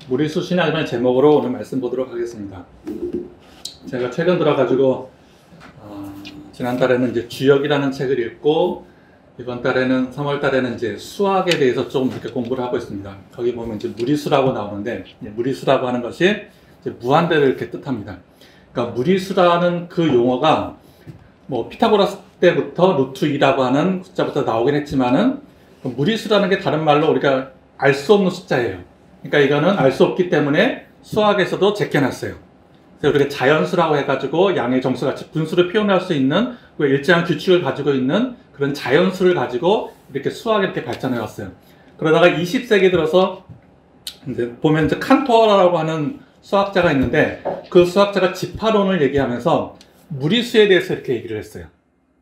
무리수 신학이라는 제목으로 오늘 말씀 보도록 하겠습니다. 제가 최근 들어가지고 지난달에는 이제 주역이라는 책을 읽고 이번 달에는 3월 달에는 이제 수학에 대해서 조금 이렇게 공부를 하고 있습니다. 거기 보면 이제 무리수라고 나오는데 무리수라고 하는 것이 이제 무한대를 이렇게 뜻합니다. 그러니까 무리수라는 그 용어가 뭐 피타고라스 때부터 루트 2라고 하는 숫자부터 나오긴 했지만은 무리수라는 게 다른 말로 우리가 알 수 없는 숫자예요. 그러니까 이거는 알 수 없기 때문에 수학에서도 제껴놨어요. 그래서 우리가 자연수라고 해가지고 양의 정수같이 분수를 표현할 수 있는 그 일정한 규칙을 가지고 있는 그런 자연수를 가지고 이렇게 수학이 이렇게 발전해 왔어요. 그러다가 20세기 들어서 이제 보면 이제 칸토어라고 하는 수학자가 있는데 그 수학자가 집합론을 얘기하면서 무리수에 대해서 이렇게 얘기를 했어요.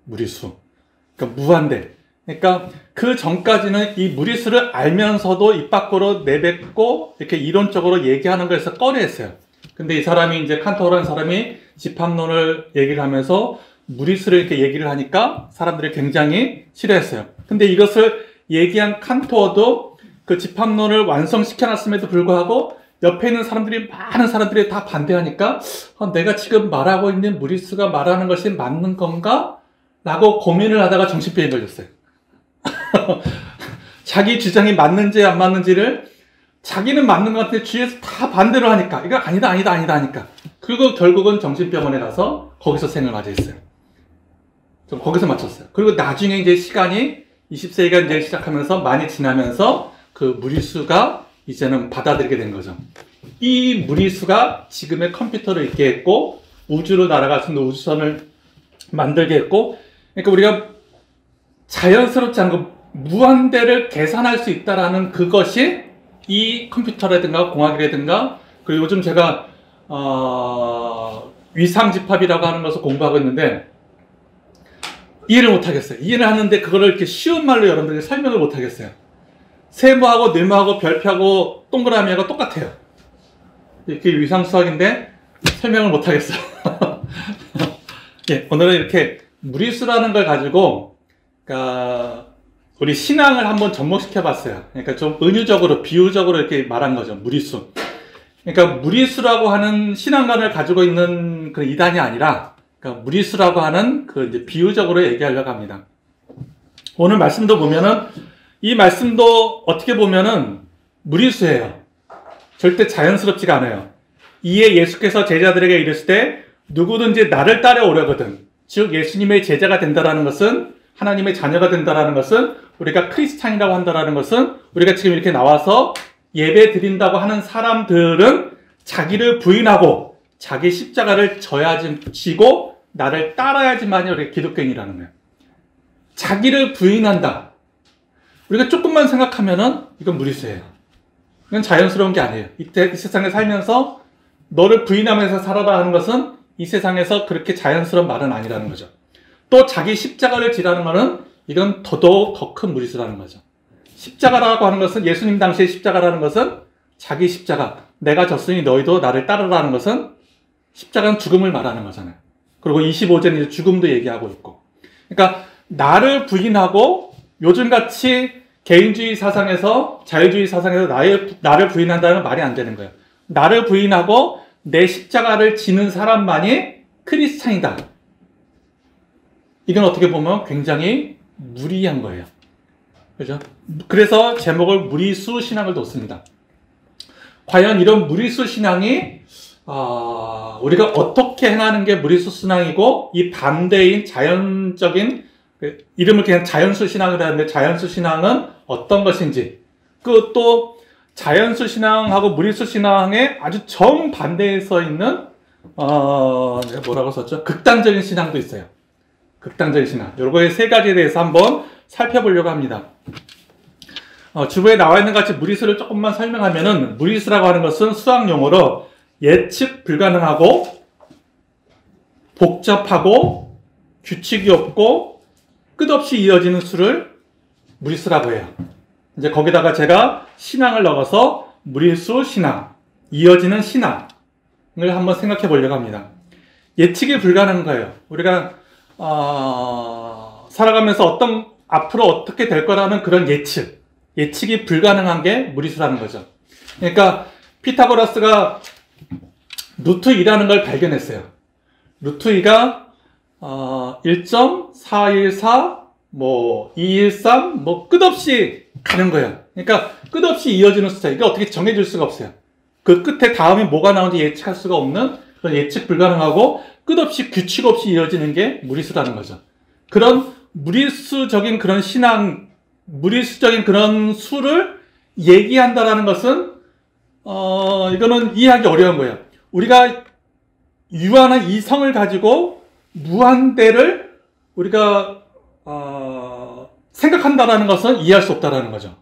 무리수. 그러니까 무한대. 그러니까 그 전까지는 이 무리수를 알면서도 입 밖으로 내뱉고 이렇게 이론적으로 얘기하는 것에서 꺼려했어요. 근데 이 사람이 이제 칸토어라는 사람이 집합론을 얘기를 하면서 무리수를 이렇게 얘기를 하니까 사람들이 굉장히 싫어했어요. 근데 이것을 얘기한 칸토어도 그 집합론을 완성시켜놨음에도 불구하고 옆에 있는 사람들이 많은 사람들이 다 반대하니까 내가 지금 말하고 있는 무리수가 말하는 것이 맞는 건가? 라고 고민을 하다가 정신병에 걸렸어요. 자기 주장이 맞는지 안 맞는지를 자기는 맞는 것 같은데 주위에서 다 반대로 하니까 이거 아니다 하니까 그리고 결국은 정신병원에 가서 거기서 생을 맞이했어요. 좀 거기서 맞췄어요. 그리고 나중에 이제 시간이 20세기가 이제 시작하면서 많이 지나면서 그 무리수가 이제는 받아들이게 된 거죠. 이 무리수가 지금의 컴퓨터를 있게 했고 우주로 날아갈 수 있는 우주선을 만들게 했고, 그러니까 우리가 자연스럽지 않고 무한대를 계산할 수 있다라는 그것이 이 컴퓨터라든가 공학이라든가, 그리고 요즘 제가 위상집합이라고 하는 것을 공부하고 있는데 이해를 못하겠어요. 이해를 하는데 그거를 이렇게 쉬운 말로 여러분들이 설명을 못하겠어요. 세모하고 네모하고 별표하고 동그라미하고 똑같아요. 이렇게 위상수학인데 설명을 못하겠어요. 예, 오늘은 이렇게 무리수라는 걸 가지고 우리 신앙을 한번 접목시켜 봤어요. 그러니까 좀 은유적으로 비유적으로 이렇게 말한 거죠. 무리수. 그러니까 무리수라고 하는 신앙관을 가지고 있는 그런 이단이 아니라 그러니까 무리수라고 하는 그 이제 비유적으로 얘기하려고 합니다. 오늘 말씀도 보면은 이 말씀도 어떻게 보면은 무리수예요. 절대 자연스럽지가 않아요. 이에 예수께서 제자들에게 이르실 때 누구든지 나를 따라오려거든, 즉 예수님의 제자가 된다라는 것은, 하나님의 자녀가 된다라는 것은, 우리가 크리스찬이라고 한다라는 것은, 우리가 지금 이렇게 나와서 예배 드린다고 하는 사람들은 자기를 부인하고 자기 십자가를 지고 나를 따라야지만이 우리가 기독교인이라는 거예요. 자기를 부인한다. 우리가 조금만 생각하면은 이건 무리수예요. 이건 자연스러운 게 아니에요. 이 세상에 살면서 너를 부인하면서 살아라 하는 것은 이 세상에서 그렇게 자연스러운 말은 아니라는 거죠. 또 자기 십자가를 지라는 것은 이건 더더욱 더 큰 무리수라는 거죠. 십자가라고 하는 것은, 예수님 당시의 십자가라는 것은 자기 십자가, 내가 졌으니 너희도 나를 따르라는 것은 십자가는 죽음을 말하는 거잖아요. 그리고 25절은 이제 죽음도 얘기하고 있고. 그러니까 나를 부인하고, 요즘같이 개인주의 사상에서, 자유주의 사상에서 나를 부인한다는 말이 안 되는 거예요. 나를 부인하고 내 십자가를 지는 사람만이 크리스찬이다. 이건 어떻게 보면 굉장히 무리한 거예요. 그죠? 그래서 제목을 무리수 신앙을 뒀습니다. 과연 이런 무리수 신앙이 우리가 어떻게 행하는 게 무리수 신앙이고, 이 반대인 자연적인, 이름을 그냥 자연수 신앙이라고 하는데 자연수 신앙은 어떤 것인지, 그 또 자연수 신앙하고 무리수 신앙에 아주 정반대에 서 있는 내가 뭐라고 썼죠? 극단적인 신앙도 있어요. 극단적인 신앙. 요거의 세 가지에 대해서 한번 살펴보려고 합니다. 주부에 나와 있는 같이 무리수를 조금만 설명하면은, 무리수라고 하는 것은 수학 용어로 예측 불가능하고 복잡하고 규칙이 없고 끝없이 이어지는 수를 무리수라고 해요. 이제 거기다가 제가 신앙을 넣어서 무리수 신앙, 이어지는 신앙을 한번 생각해 보려고 합니다. 예측이 불가능한 거예요. 우리가 살아가면서 앞으로 어떻게 될 거라는 그런 예측이 불가능한 게 무리수라는 거죠. 그러니까 피타고라스가 루트 2라는 걸 발견했어요. 루트 2가 1.414 뭐 213 뭐 끝없이 가는 거예요. 그러니까 끝없이 이어지는 숫자. 이게 어떻게 정해질 수가 없어요. 그 끝에 다음에 뭐가 나오는지 예측할 수가 없는 그런 예측 불가능하고 끝없이 규칙 없이 이어지는 게 무리수라는 거죠. 그런 무리수적인 그런 신앙, 무리수적인 그런 수를 얘기한다라는 것은 이거는 이해하기 어려운 거예요. 우리가 유한한 이성을 가지고 무한대를 우리가 생각한다라는 것은 이해할 수 없다라는 거죠.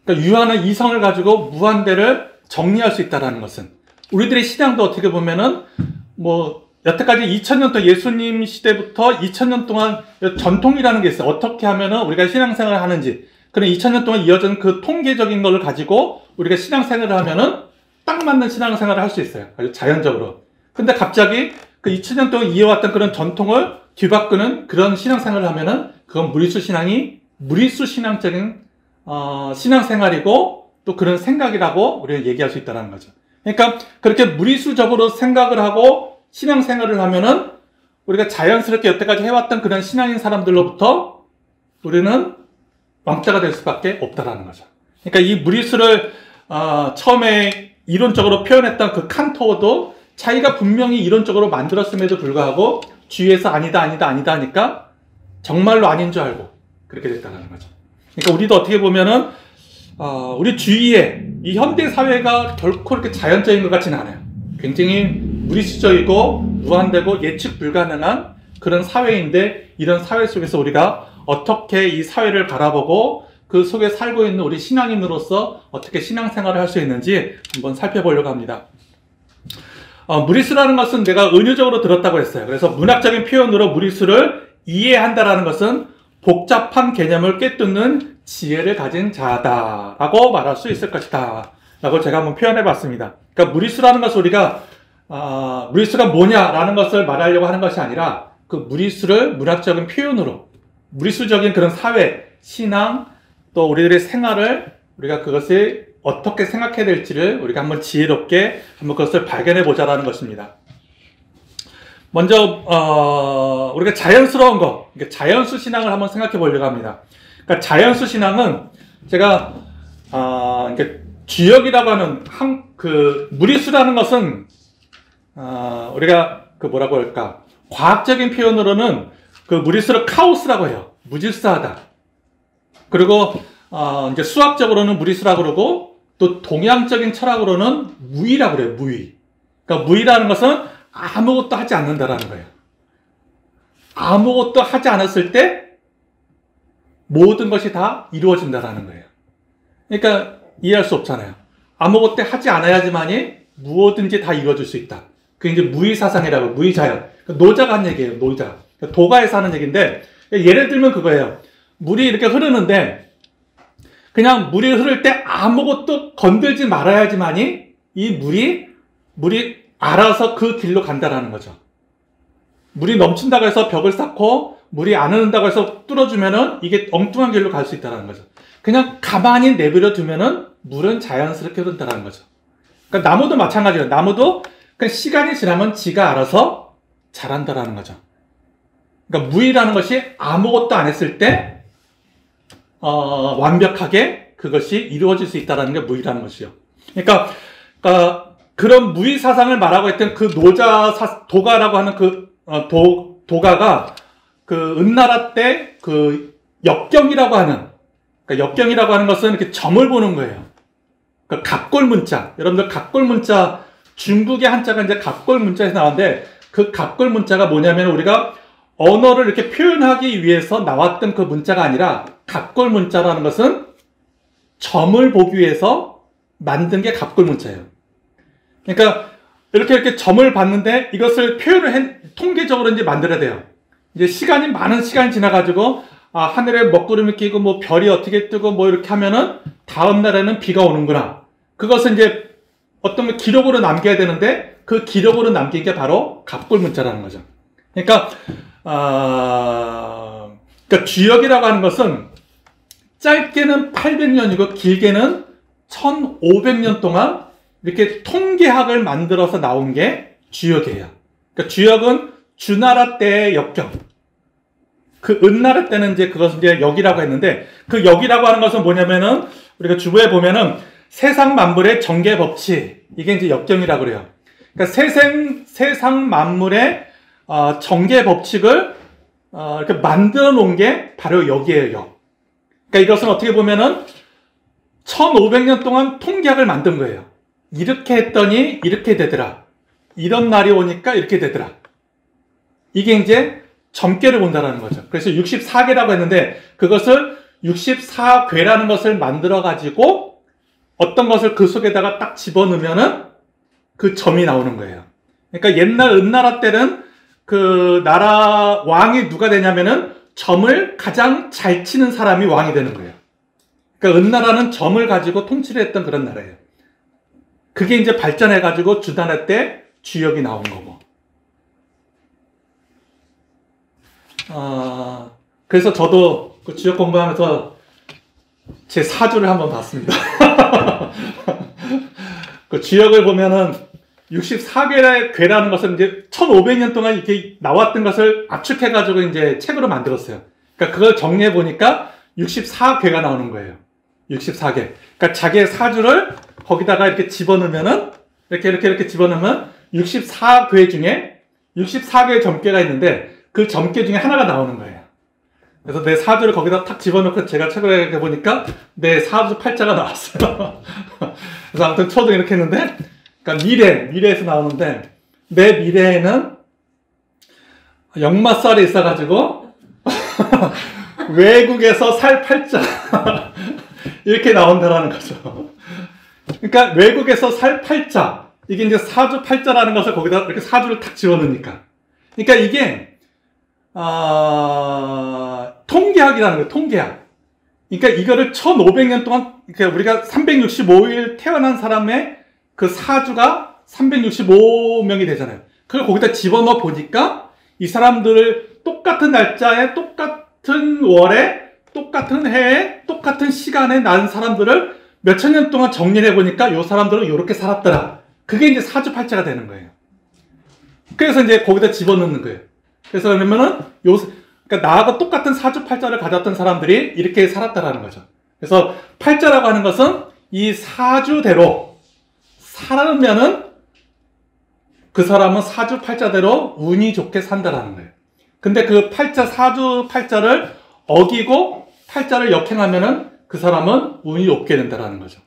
그러니까 유한한 이성을 가지고 무한대를 정리할 수 있다라는 것은 우리들의 신앙도 어떻게 보면은 뭐 여태까지 2000년 동안 예수님 시대부터 2000년 동안 전통이라는 게 있어요. 어떻게 하면은 우리가 신앙생활을 하는지 그런 2000년 동안 이어진 그 통계적인 것을 가지고 우리가 신앙생활을 하면은 딱 맞는 신앙생활을 할 수 있어요. 아주 자연적으로. 근데 갑자기 그 2000년 동안 이어왔던 그런 전통을 뒤바꾸는 그런 신앙생활을 하면은 그건 무리수 신앙적인 신앙생활이고 또 그런 생각이라고 우리가 얘기할 수 있다는 거죠. 그러니까 그렇게 무리수적으로 생각을 하고 신앙생활을 하면은 우리가 자연스럽게 여태까지 해왔던 그런 신앙인 사람들로부터 우리는 왕따가 될 수밖에 없다라는 거죠. 그러니까 이 무리수를 처음에 이론적으로 표현했던 그 칸토도 자기가 분명히 이론적으로 만들었음에도 불구하고 주위에서 아니다 하니까 정말로 아닌 줄 알고 그렇게 됐다는 거죠. 그러니까 우리도 어떻게 보면은 우리 주위에 이 현대 사회가 결코 이렇게 자연적인 것 같지는 않아요. 굉장히 무리수적이고 무한되고 예측 불가능한 그런 사회인데 이런 사회 속에서 우리가 어떻게 이 사회를 바라보고 그 속에 살고 있는 우리 신앙인으로서 어떻게 신앙생활을 할 수 있는지 한번 살펴보려고 합니다. 무리수라는 것은 내가 은유적으로 들었다고 했어요. 그래서 문학적인 표현으로 무리수를 이해한다라는 것은 복잡한 개념을 꿰뚫는 지혜를 가진 자다라고 말할 수 있을 것이다 라고 제가 한번 표현해 봤습니다. 그러니까 무리수라는 것을 우리가 무리수가 뭐냐라는 것을 말하려고 하는 것이 아니라 그 무리수를 문학적인 표현으로 무리수적인 그런 사회, 신앙, 또 우리들의 생활을 우리가 그것을 어떻게 생각해야 될지를 우리가 한번 지혜롭게 한번 그것을 발견해 보자라는 것입니다. 먼저 우리가 자연스러운 거, 자연수 신앙을 한번 생각해 보려고 합니다. 그러니까 자연수 신앙은 제가 주역이라고 하는 그 무리수라는 것은 우리가 그 뭐라고 할까 과학적인 표현으로는 그 무리수를 카오스라고 해요. 무질서하다. 그리고 이제 수학적으로는 무리수라고 그러고 또 동양적인 철학으로는 무의라고 그래요. 무의. 그러니까 무의라는 것은 아무것도 하지 않는다라는 거예요. 아무것도 하지 않았을 때 모든 것이 다 이루어진다라는 거예요. 그러니까 이해할 수 없잖아요. 아무것도 하지 않아야지만이 무엇든지 다 이루어질 수 있다. 그게 이제 무의사상이라고, 무의자연. 노자가 한 얘기예요, 노자. 도가에서 하는 얘기인데, 예를 들면 그거예요. 물이 이렇게 흐르는데, 그냥 물이 흐를 때 아무것도 건들지 말아야지만이 이 물이 알아서 그 길로 간다라는 거죠. 물이 넘친다고 해서 벽을 쌓고, 물이 안 흐른다고 해서 뚫어주면은 이게 엉뚱한 길로 갈 수 있다는 거죠. 그냥 가만히 내버려 두면은 물은 자연스럽게 흐른다는 거죠. 그러니까 나무도 마찬가지예요. 나무도 그냥 시간이 지나면 지가 알아서 자란다라는 거죠. 그러니까 무의라는 것이 아무것도 안 했을 때 완벽하게 그것이 이루어질 수 있다는 게 무의라는 것이요. 그러니까 그런 무의 사상을 말하고 있던 그 도가라고 하는 도가가 그 은나라 때 그 역경이라고 하는 것은 이렇게 점을 보는 거예요. 그 갑골 문자. 여러분들 갑골 문자, 중국의 한자가 이제 갑골 문자에서 나왔는데 그 갑골 문자가 뭐냐면 우리가 언어를 이렇게 표현하기 위해서 나왔던 그 문자가 아니라 갑골 문자라는 것은 점을 보기 위해서 만든 게 갑골 문자예요. 그러니까 이렇게 점을 봤는데 이것을 통계적으로 이제 만들어야 돼요. 이제 많은 시간이 지나가지고 하늘에 먹구름이 끼고 뭐 별이 어떻게 뜨고 뭐 이렇게 하면은 다음 날에는 비가 오는구나. 그것은 이제 어떤 기록으로 남겨야 되는데 그 기록으로 남긴 게 바로 갑골 문자라는 거죠. 그러니까 주역이라고 하는 것은 짧게는 800년이고 길게는 1500년 동안 이렇게 통계학을 만들어서 나온 게 주역이에요. 그러니까 주역은 주나라 때의 역경. 그 은나라 때는 이제 그것은 이제 역이라고 했는데, 그 역이라고 하는 것은 뭐냐면은 우리가 주부에 보면은 세상 만물의 정계 법칙, 이게 이제 역경이라고 그래요. 그러니까 세상 만물의 정계 법칙을 이렇게 만들어 놓은 게 바로 역이에요, 역. 그러니까 이것은 어떻게 보면은 1500년 동안 통계학을 만든 거예요. 이렇게 했더니 이렇게 되더라. 이런 날이 오니까 이렇게 되더라. 이게 이제 점괘를 본다라는 거죠. 그래서 64궤라고 했는데, 그것을 64궤라는 것을 만들어 가지고 어떤 것을 그 속에다가 딱 집어넣으면은 그 점이 나오는 거예요. 그러니까 옛날 은나라 때는 그 나라 왕이 누가 되냐면은 점을 가장 잘 치는 사람이 왕이 되는 거예요. 그러니까 은나라는 점을 가지고 통치를 했던 그런 나라예요. 그게 이제 발전해가지고 주나라 때 주역이 나온 거고. 그래서 저도 그 주역 공부하면서 제 사주를 한번 봤습니다. 그 주역을 보면은 64궤의 궤라는 것은 이제 1500년 동안 이렇게 나왔던 것을 압축해가지고 이제 책으로 만들었어요. 그러니까 그걸 정리해 보니까 64궤가 나오는 거예요. 64궤. 그러니까 자기의 사주를 거기다가 이렇게 집어넣으면은, 이렇게 집어넣으면 64궤 중에 64개의 점괘가 있는데 그 점괘 중에 하나가 나오는 거예요. 그래서 내 사주를 거기다 탁 집어넣고 제가 책을 이렇게 보니까 내 사주 팔자가 나왔어요. 그래서 아무튼 초등 이렇게 했는데, 그러니까 미래에서 나오는데, 내 미래에는 역마살이 있어가지고 외국에서 살 팔자 이렇게 나온다라는 거죠. 그러니까 외국에서 살 팔자, 이게 이제 사주 팔자라는 것을 거기다 이렇게 사주를 탁 집어넣으니까, 그러니까 이게 통계학이라는 거예요. 통계학. 그러니까 이거를 1500년 동안, 그러니까 우리가 365일 태어난 사람의 그 사주가 365명이 되잖아요. 그걸 거기다 집어넣어 보니까 이 사람들을 똑같은 날짜에, 똑같은 월에, 똑같은 해에, 똑같은 시간에 난 사람들을 몇천 년 동안 정리를 해보니까 이 사람들은 이렇게 살았더라. 그게 이제 사주팔자가 되는 거예요. 그래서 이제 거기다 집어넣는 거예요. 그래서 그러면은 그러니까 나하고 똑같은 사주팔자를 가졌던 사람들이 이렇게 살았다라는 거죠. 그래서 팔자라고 하는 것은 이 사주대로 살면은 그 사람은 사주팔자대로 운이 좋게 산다라는 거예요. 근데 그 사주 팔자를 어기고 팔자를 역행하면은 그 사람은 운이 없게 된다라는 거죠.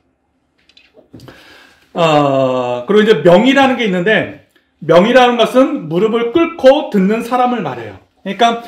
그리고 이제 명이라는 게 있는데, 명이라는 것은 무릎을 꿇고 듣는 사람을 말해요. 그러니까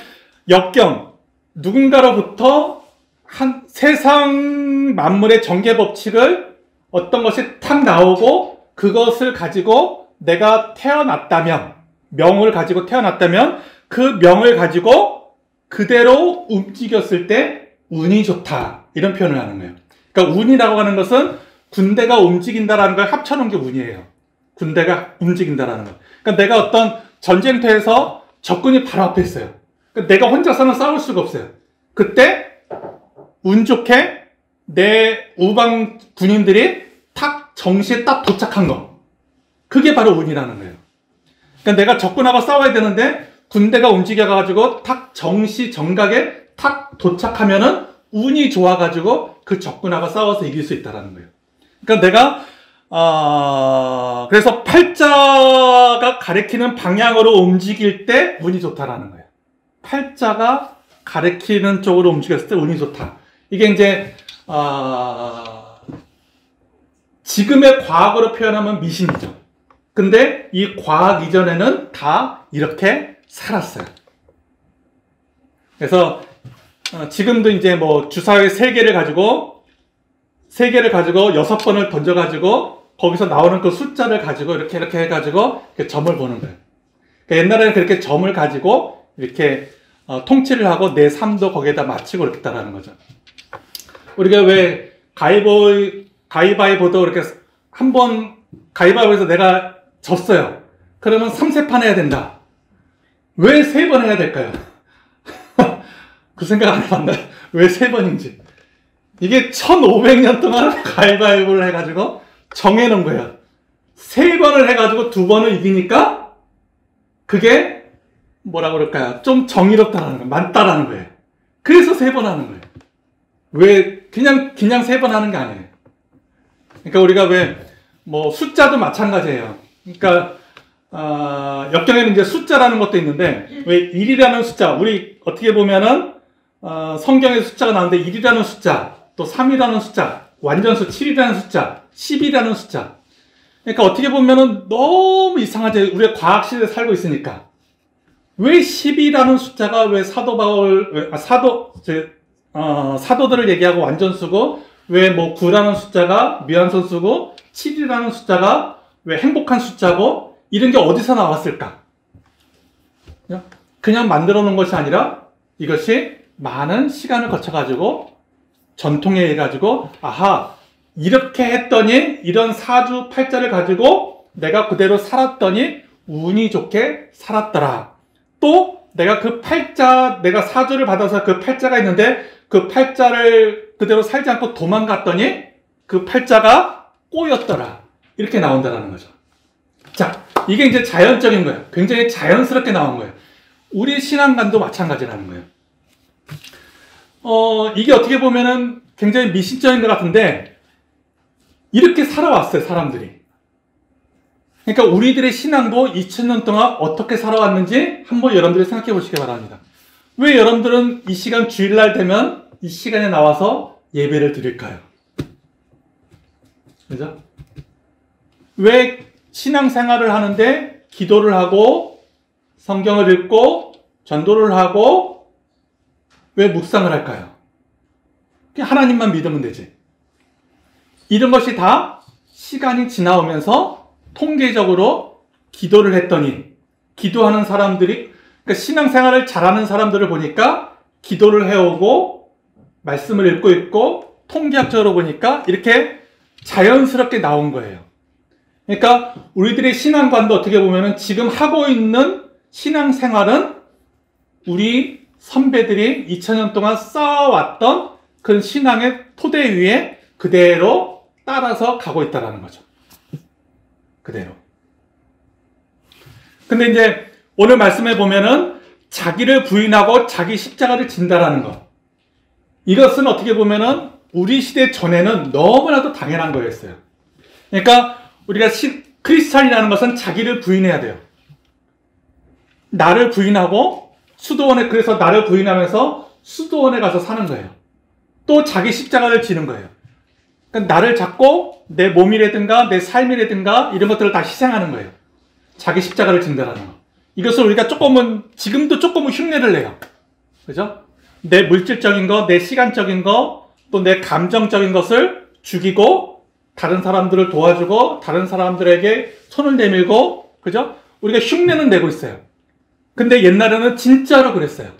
역경, 누군가로부터 한 세상 만물의 정계 법칙을 어떤 것이 탁 나오고 그것을 가지고 내가 태어났다면, 명을 가지고 태어났다면 그 명을 가지고 그대로 움직였을 때 운이 좋다, 이런 표현을 하는 거예요. 그러니까 운이라고 하는 것은 군대가 움직인다라는 걸 합쳐놓은 게 운이에요. 군대가 움직인다라는 거. 그러니까 내가 어떤 전쟁터에서 적군이 바로 앞에 있어요. 그러니까 내가 혼자서는 싸울 수가 없어요. 그때 운 좋게 내 우방 군인들이 탁 정시에 딱 도착한 거. 그게 바로 운이라는 거예요. 그러니까 내가 적군하고 싸워야 되는데 군대가 움직여가지고 탁 정시 정각에 탁 도착하면은 운이 좋아가지고 그 적군하고 싸워서 이길 수 있다는 거예요. 그러니까 내가 그래서 팔자가 가리키는 방향으로 움직일 때 운이 좋다라는 거예요. 팔자가 가리키는 쪽으로 움직였을 때 운이 좋다. 이게 이제 지금의 과학으로 표현하면 미신이죠. 근데 이 과학 이전에는 다 이렇게 살았어요. 그래서 지금도 이제 뭐 주사위 3개를 가지고 6번을 던져가지고 거기서 나오는 그 숫자를 가지고 이렇게 해가지고 이렇게 점을 보는 거예요. 그러니까 옛날에는 그렇게 점을 가지고 이렇게 통치를 하고 내 삶도 거기에다 맞추고 이렇게다라는 거죠. 우리가 왜 가위바위보도 이렇게 한번 가위바위보에서 내가 졌어요. 그러면 3세판 해야 된다. 왜 3번 해야 될까요? 그 생각 안 해봤나요? 왜 3번인지. 이게 1500년 동안 가위바위보를 해가지고 정해놓은 거예요. 3번을 해가지고 2번을 이기니까 그게 뭐라 그럴까요? 좀 정의롭다라는 거예요. 맞다라는 거예요. 그래서 3번 하는 거예요. 왜 그냥 3번 하는 게 아니에요. 그러니까 우리가 왜 뭐 숫자도 마찬가지예요. 그러니까 역경에는 이제 숫자라는 것도 있는데 왜 1이라는 숫자, 우리 어떻게 보면은 성경에 숫자가 나오는데 1이라는 숫자, 또 3이라는 숫자, 완전수 7이라는 숫자, 10이라는 숫자. 그러니까 어떻게 보면은 너무 이상하죠. 우리가 과학시대에 살고 있으니까. 왜 10이라는 숫자가 왜 사도들을 얘기하고 완전수고, 왜 뭐 9라는 숫자가 미완소수고, 7이라는 숫자가 왜 행복한 숫자고, 이런 게 어디서 나왔을까? 그냥 만들어 놓은 것이 아니라 이것이 많은 시간을 거쳐가지고 전통에 의해 가지고 아하, 이렇게 했더니 이런 사주 팔자를 가지고 내가 그대로 살았더니 운이 좋게 살았더라. 또 내가 그 팔자, 내가 사주를 받아서 그 팔자가 있는데 그 팔자를 그대로 살지 않고 도망갔더니 그 팔자가 꼬였더라. 이렇게 나온다는 거죠. 자, 이게 이제 자연적인 거예요. 굉장히 자연스럽게 나온 거예요. 우리 신앙관도 마찬가지라는 거예요. 이게 어떻게 보면은 굉장히 미신적인 것 같은데 이렇게 살아왔어요, 사람들이. 그러니까 우리들의 신앙도 2000년 동안 어떻게 살아왔는지 한번 여러분들이 생각해 보시기 바랍니다. 왜 여러분들은 이 시간 주일날 되면 이 시간에 나와서 예배를 드릴까요? 그죠? 왜 신앙생활을 하는데 기도를 하고 성경을 읽고 전도를 하고 왜 묵상을 할까요? 그냥 하나님만 믿으면 되지. 이런 것이 다 시간이 지나오면서 통계적으로 기도를 했더니 기도하는 사람들이, 그러니까 신앙생활을 잘하는 사람들을 보니까 기도를 해오고 말씀을 읽고 있고 통계학적으로 보니까 이렇게 자연스럽게 나온 거예요. 그러니까 우리들의 신앙관도 어떻게 보면은 지금 하고 있는 신앙생활은 우리 선배들이 2000년 동안 쌓아왔던 그 신앙의 토대 위에 그대로 따라서 가고 있다는 거죠. 그대로. 근데 이제 오늘 말씀에 보면은 자기를 부인하고 자기 십자가를 진다라는 것. 이것은 어떻게 보면은 우리 시대 전에는 너무나도 당연한 거였어요. 그러니까 우리가 크리스찬이라는 것은 자기를 부인해야 돼요. 나를 부인하고 수도원에, 그래서 나를 부인하면서 수도원에 가서 사는 거예요. 또 자기 십자가를 지는 거예요. 그러니까 나를 잡고 내 몸이라든가 내 삶이라든가 이런 것들을 다 희생하는 거예요. 자기 십자가를 진다라는 거. 이것을 우리가 지금도 조금은 흉내를 내요. 그죠? 내 물질적인 거, 내 시간적인 거, 또 내 감정적인 것을 죽이고 다른 사람들을 도와주고 다른 사람들에게 손을 내밀고, 그죠? 우리가 흉내는 내고 있어요. 근데 옛날에는 진짜로 그랬어요.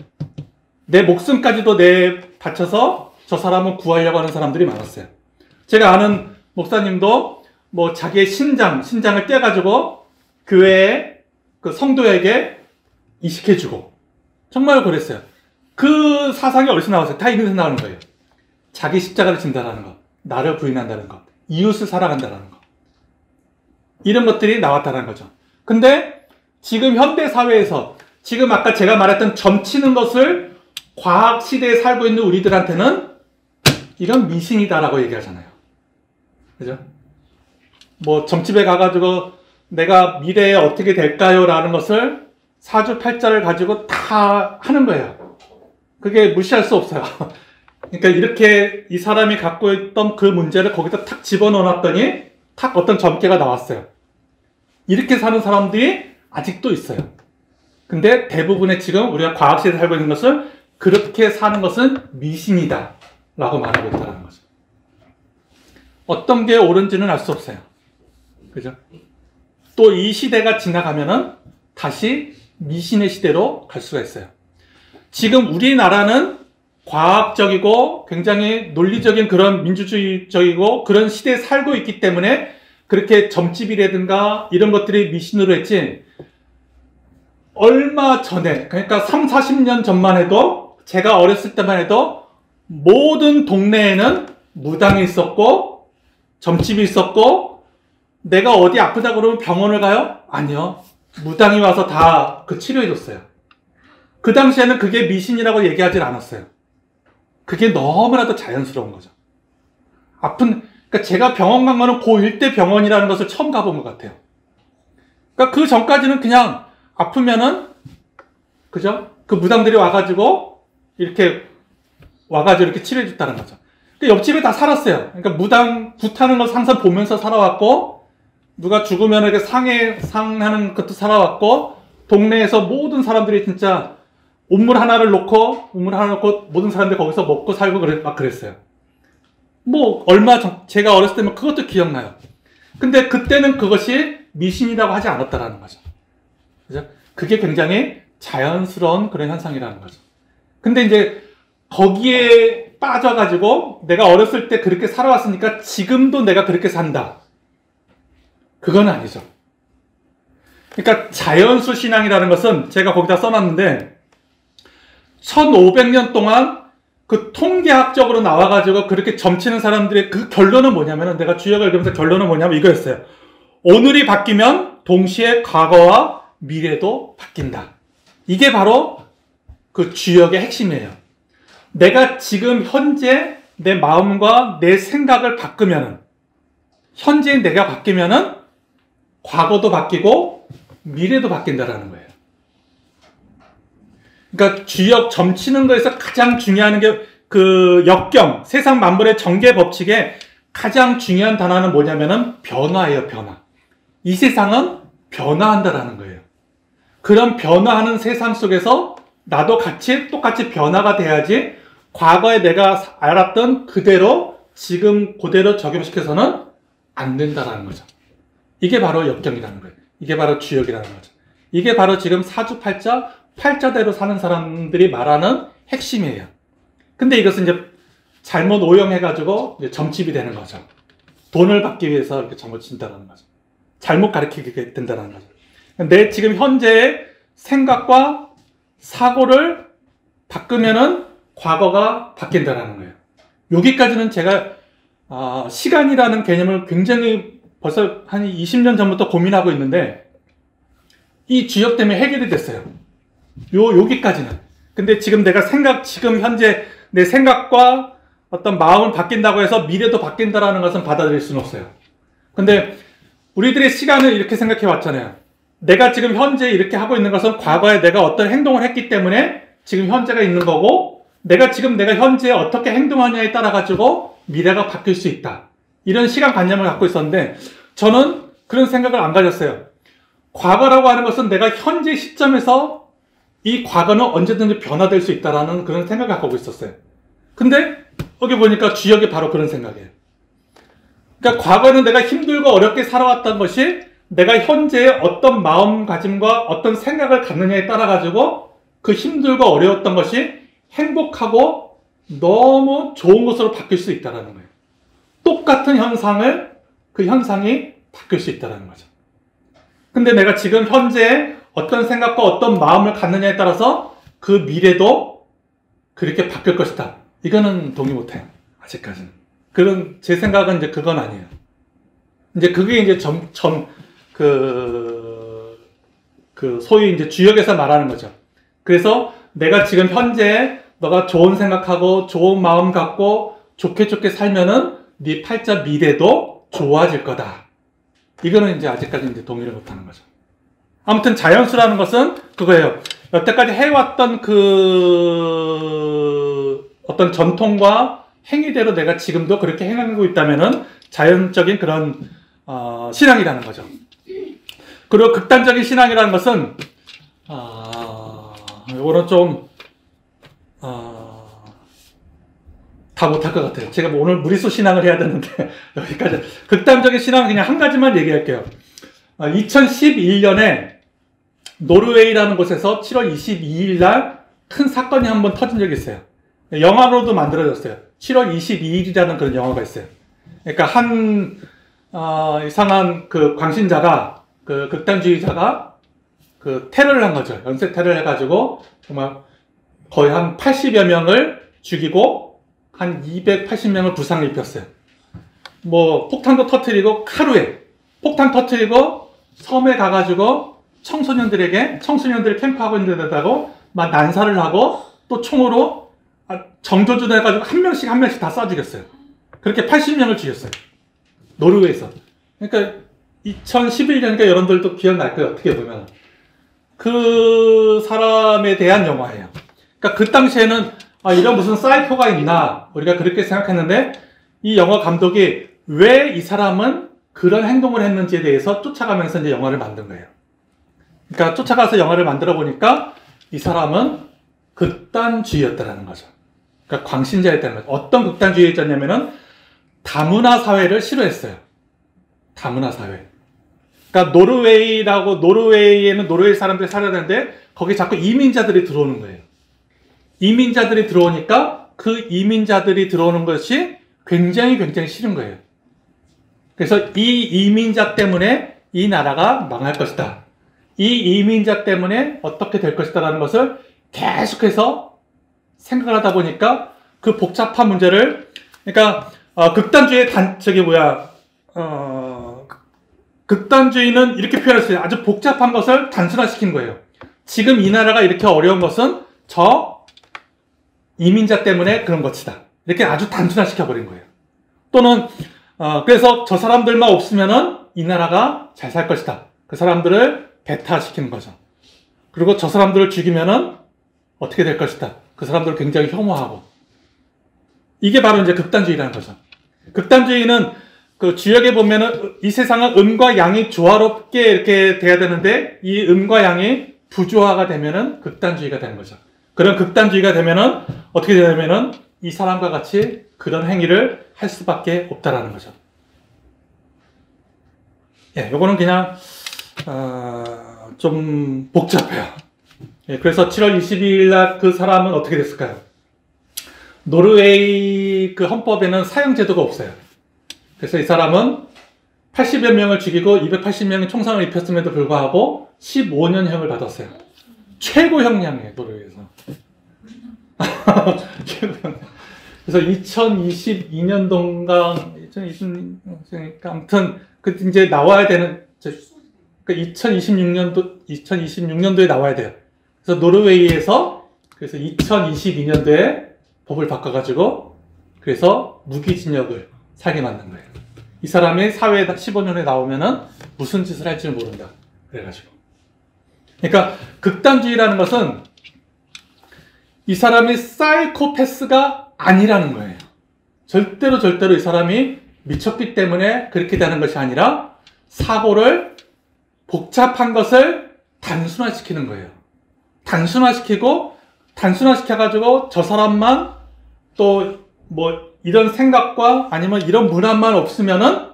내 목숨까지도 바쳐서 저 사람을 구하려고 하는 사람들이 많았어요. 제가 아는 목사님도 뭐 자기의 신장을 떼가지고 교회에 그 성도에게 이식해주고, 정말 그랬어요. 그 사상이 어디서 나왔어요? 다 이것에서 나오는 거예요. 자기 십자가를 진다라는 것, 나를 부인한다는 것, 이웃을 사랑한다는 것, 이런 것들이 나왔다는 거죠. 근데 지금 현대 사회에서 지금 아까 제가 말했던 점치는 것을 과학 시대에 살고 있는 우리들한테는 이건 미신이다라고 얘기하잖아요. 그죠? 뭐 점집에 가가지고 내가 미래에 어떻게 될까요? 라는 것을 사주팔자를 가지고 다 하는 거예요. 그게 무시할 수 없어요. 그러니까 이렇게 이 사람이 갖고 있던 그 문제를 거기다 탁 집어넣어놨더니 탁 어떤 점괘가 나왔어요. 이렇게 사는 사람들이 아직도 있어요. 근데 대부분의 지금 우리가 과학시대에 살고 있는 것을 그렇게 사는 것은 미신이다 라고 말하고 있다는 거죠. 어떤 게 옳은지는 알 수 없어요. 그죠? 또 이 시대가 지나가면은 다시 미신의 시대로 갈 수가 있어요. 지금 우리나라는 과학적이고 굉장히 논리적인 그런 민주주의적이고 그런 시대에 살고 있기 때문에 그렇게 점집이라든가 이런 것들이 미신으로 했지, 얼마 전에, 그러니까 30, 40년 전만 해도, 제가 어렸을 때만 해도 모든 동네에는 무당이 있었고 점집이 있었고 내가 어디 아프다 그러면 병원을 가요? 아니요. 무당이 와서 다 그 치료해줬어요. 그 당시에는 그게 미신이라고 얘기하진 않았어요. 그게 너무나도 자연스러운 거죠. 그러니까 제가 병원 간 거는 고1 때 병원이라는 것을 처음 가본 것 같아요. 그러니까 그 전까지는 그냥 아프면은, 그죠? 그 무당들이 와가지고, 이렇게 치료해줬다는 거죠. 그러니까 옆집에 다 살았어요. 그러니까 무당 굿하는 걸 항상 보면서 살아왔고, 누가 죽으면 이렇게 상하는 것도 살아왔고, 동네에서 모든 사람들이 진짜 우물 하나 놓고 모든 사람들이 거기서 먹고 살고 막 그랬어요. 뭐, 제가 어렸을 때면 그것도 기억나요. 근데 그때는 그것이 미신이라고 하지 않았다라는 거죠. 그죠? 그게 굉장히 자연스러운 그런 현상이라는 거죠. 근데 이제 거기에 빠져가지고 내가 어렸을 때 그렇게 살아왔으니까 지금도 내가 그렇게 산다. 그건 아니죠. 그러니까 자연수 신앙이라는 것은 제가 거기다 써놨는데 1500년 동안 그 통계학적으로 나와가지고 그렇게 점치는 사람들의 그 결론은 뭐냐면은 내가 주역을 읽으면서 결론은 뭐냐면 이거였어요. 오늘이 바뀌면 동시에 과거와 미래도 바뀐다. 이게 바로 그 주역의 핵심이에요. 내가 지금 현재 내 마음과 내 생각을 바꾸면은 현재의 내가 바뀌면은 과거도 바뀌고 미래도 바뀐다라는 거예요. 그러니까 주역 점치는 거에서 가장 중요한 게 그 역경, 세상 만물의 전개 법칙에 가장 중요한 단어는 뭐냐면은 변화예요, 변화. 이 세상은 변화한다라는 거예요. 그런 변화하는 세상 속에서 나도 똑같이 변화가 돼야지 과거에 내가 알았던 그대로 지금 그대로 적용시켜서는 안 된다라는 거죠. 이게 바로 역경이라는 거예요. 이게 바로 주역이라는 거죠. 이게 바로 지금 사주팔자, 팔자대로 사는 사람들이 말하는 핵심이에요. 근데 이것은 이제 잘못 오용해가지고 이제 점집이 되는 거죠. 돈을 받기 위해서 이렇게 점을 친다는 거죠. 잘못 가르치게 된다는 거죠. 내 지금 현재의 생각과 사고를 바꾸면은 과거가 바뀐다는 거예요. 여기까지는 제가 시간이라는 개념을 굉장히 벌써 한 20년 전부터 고민하고 있는데 이 주역 때문에 해결이 됐어요. 여기까지는. 근데 지금 지금 현재 내 생각과 어떤 마음을 바뀐다고 해서 미래도 바뀐다라는 것은 받아들일 수는 없어요. 근데 우리들의 시간을 이렇게 생각해 왔잖아요. 내가 지금 현재 이렇게 하고 있는 것은 과거에 내가 어떤 행동을 했기 때문에 지금 현재가 있는 거고 내가 현재 어떻게 행동하냐에 따라 가지고 미래가 바뀔 수 있다. 이런 시간 관념을 갖고 있었는데 저는 그런 생각을 안 가졌어요. 과거라고 하는 것은 내가 현재 시점에서 이 과거는 언제든지 변화될 수 있다라는 그런 생각을 갖고 있었어요. 근데 여기 보니까 주역이 바로 그런 생각이에요. 그러니까 과거는 내가 힘들고 어렵게 살아왔던 것이 내가 현재의 어떤 마음가짐과 어떤 생각을 갖느냐에 따라 가지고 그 힘들고 어려웠던 것이 행복하고 너무 좋은 것으로 바뀔 수 있다는 거예요. 똑같은 그 현상이 바뀔 수 있다는 거죠. 근데 내가 지금 현재 어떤 생각과 어떤 마음을 갖느냐에 따라서 그 미래도 그렇게 바뀔 것이다. 이거는 동의 못해요. 아직까지는. 제 생각은 이제 그건 아니에요. 이제 그게 이제 소위 이제 주역에서 말하는 거죠. 그래서 내가 지금 현재 너가 좋은 생각하고 좋은 마음 갖고 좋게 살면은 네 팔자 미래도 좋아질 거다. 이거는 이제 아직까지 이제 동의를 못하는 거죠. 아무튼 자연수라는 것은 그거예요. 여태까지 해왔던 어떤 전통과 행위대로 내가 지금도 그렇게 행하고 있다면은 자연적인 그런 신앙이라는 거죠. 그리고 극단적인 신앙이라는 것은 이거는 좀 다 못할 것 같아요. 제가 오늘 무리수 신앙을 해야 되는데 여기까지. 극단적인 신앙은 그냥 한 가지만 얘기할게요. 2011년에 노르웨이라는 곳에서 7월 22일 날 큰 사건이 한번 터진 적이 있어요. 영화로도 만들어졌어요. 7월 22일이라는 그런 영화가 있어요. 그러니까 이상한 그 광신자가, 그 극단주의자가 그 테러를 한 거죠. 연쇄 테러를 해가지고 정말 거의 한 80여 명을 죽이고 한 280명을 부상을 입혔어요. 뭐 폭탄도 터뜨리고 하루에 폭탄 터뜨리고 섬에 가가지고 청소년들 캠프하고 있는 데다가 막 난사를 하고 또 총으로 정조준 해가지고 한 명씩 다 쏴 죽였어요. 그렇게 80명을 죽였어요. 노르웨이에서. 그러니까 2011년이니까 여러분들도 기억날 거예요. 어떻게 보면 그 사람에 대한 영화예요. 그러니까 그 당시에는 이런 무슨 사이코가 있나 우리가 그렇게 생각했는데 이 영화 감독이 왜 이 사람은 그런 행동을 했는지에 대해서 쫓아가면서 이제 영화를 만든 거예요. 그러니까 쫓아가서 영화를 만들어 보니까 이 사람은 극단주의였다라는 거죠. 그러니까 광신자였다는 거죠. 어떤 극단주의였냐면은 다문화 사회를 싫어했어요. 다문화 사회. 그러니까 노르웨이에는 노르웨이 사람들이 살아야 되는데 거기 자꾸 이민자들이 들어오는 거예요. 이민자들이 들어오니까 그 이민자들이 들어오는 것이 굉장히 싫은 거예요. 그래서 이 이민자 때문에 이 나라가 망할 것이다. 이 이민자 때문에 어떻게 될 것이다 라는 것을 계속해서 생각을 하다 보니까 그 복잡한 문제를 그러니까 극단주의의 극단주의는 이렇게 표현했어요. 아주 복잡한 것을 단순화시킨 거예요. 지금 이 나라가 이렇게 어려운 것은 저 이민자 때문에 그런 것이다. 이렇게 아주 단순화시켜버린 거예요. 또는 그래서 저 사람들만 없으면은 이 나라가 잘 살 것이다. 그 사람들을 배타시키는 거죠. 그리고 저 사람들을 죽이면은 어떻게 될 것이다. 그 사람들을 굉장히 혐오하고. 이게 바로 이제 극단주의라는 거죠. 극단주의는 그 주역에 보면은 이 세상은 음과 양이 조화롭게 이렇게 돼야 되는데 이 음과 양이 부조화가 되면은 극단주의가 되는 거죠. 그런 극단주의가 되면은 어떻게 되냐면은 이 사람과 같이 그런 행위를 할 수밖에 없다라는 거죠. 예, 요거는 그냥 좀 복잡해요. 예, 그래서 7월 22일 날 그 사람은 어떻게 됐을까요? 노르웨이 그 헌법에는 사형제도가 없어요. 그래서 이 사람은 80여 명을 죽이고 280명의 총상을 입혔음에도 불구하고 15년형을 받았어요. 최고형량이에요, 노르웨이에서. 최고형량. 그래서 2022년도인가, 아무튼, 이제 나와야 되는, 2026년도에 나와야 돼요. 그래서 노르웨이에서, 그래서 2022년도에 법을 바꿔가지고, 그래서 무기징역을 살게 만든 거예요. 이 사람이 사회에 15년에 나오면은 무슨 짓을 할지 모른다. 그래가지고. 그러니까, 극단주의라는 것은 이 사람이 사이코패스가 아니라는 거예요. 절대로 이 사람이 미쳤기 때문에 그렇게 되는 것이 아니라 사고를 복잡한 것을 단순화시키는 거예요. 단순화시켜가지고 저 사람만 또 뭐 이런 생각과 아니면 이런 문화만 없으면은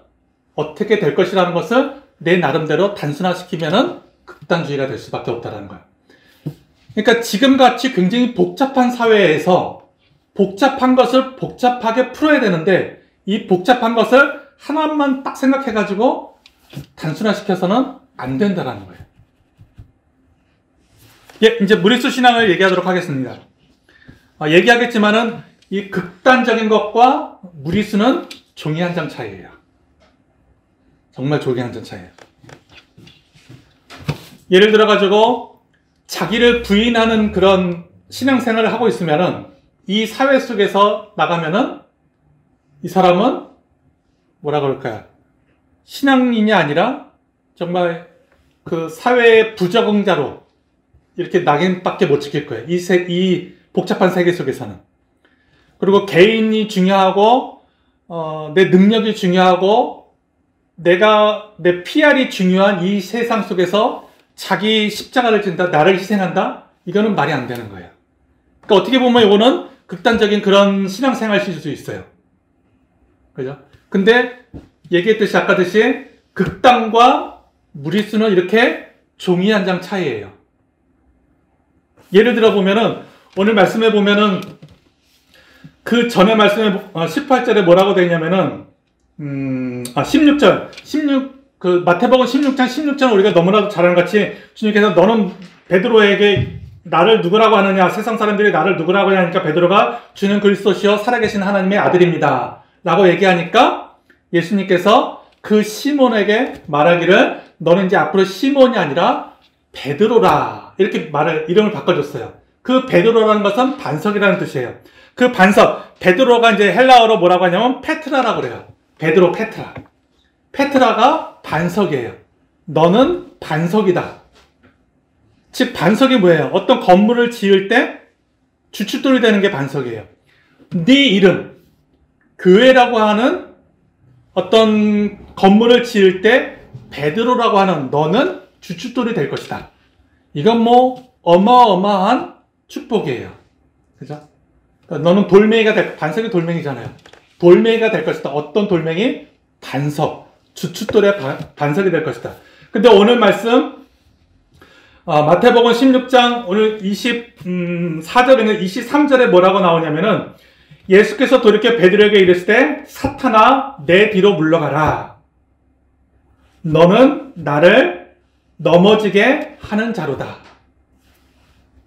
어떻게 될 것이라는 것을 내 나름대로 단순화시키면은 극단주의가 될 수밖에 없다는 거예요. 그러니까 지금같이 굉장히 복잡한 사회에서 복잡한 것을 복잡하게 풀어야 되는데 이 복잡한 것을 하나만 딱 생각해가지고 단순화시켜서는 안 된다는 거예요. 예, 이제 무리수 신앙을 얘기하도록 하겠습니다. 얘기하겠지만은 이 극단적인 것과 무리수는 종이 한 장 차이예요. 정말 종이 한 장 차이예요. 예를 들어가지고 자기를 부인하는 그런 신앙생활을 하고 있으면은 이 사회 속에서 나가면은 이 사람은 뭐라 그럴까요? 신앙인이 아니라 정말 그 사회의 부적응자로 이렇게 낙인밖에 못 찍힐 거예요. 이 복잡한 세계 속에서는. 그리고 개인이 중요하고 내 능력이 중요하고 내 PR이 중요한 이 세상 속에서 자기 십자가를 진다, 나를 희생한다? 이거는 말이 안 되는 거예요. 그러니까 어떻게 보면 이거는 극단적인 그런 신앙생활일 수 있어요. 그죠? 근데 얘기했듯이 아까듯이 극단과 무리수는 이렇게 종이 한 장 차이예요. 예를 들어 보면은 오늘 말씀해 보면은 그 전에 말씀에 18절에 뭐라고 되어 있냐면은 16절 그 마태복음 16장 16절 우리가 너무나도 잘 아는 같이 주님께서 너는 베드로에게 나를 누구라고 하느냐? 세상 사람들이 나를 누구라고 하냐니까 베드로가 주는 그리스도시요 살아계신 하나님의 아들입니다. 라고 얘기하니까 예수님께서 그 시몬에게 말하기를 너는 이제 앞으로 시몬이 아니라 베드로라. 이렇게 이름을 바꿔줬어요. 그 베드로라는 것은 반석이라는 뜻이에요. 그 반석, 베드로가 이제 헬라어로 뭐라고 하냐면 페트라라고 그래요. 베드로 페트라. 페트라가 반석이에요. 너는 반석이다. 즉 반석이 뭐예요? 어떤 건물을 지을 때 주춧돌이 되는 게 반석이에요. 네 이름, 교회라고 하는 어떤 건물을 지을 때 베드로라고 하는 너는 주춧돌이 될 것이다. 이건 뭐 어마어마한 축복이에요. 그죠? 그러니까 너는 돌멩이가 반석이 돌멩이잖아요. 돌멩이가 될 것이다. 어떤 돌멩이? 반석. 주춧돌의 반석이 될 것이다. 근데 오늘 말씀 마태복음 16장 오늘 24절에는 23절에 뭐라고 나오냐면은 예수께서 돌이켜 베드로에게 이르실 때 사탄아 내 뒤로 물러가라. 너는 나를 넘어지게 하는 자로다.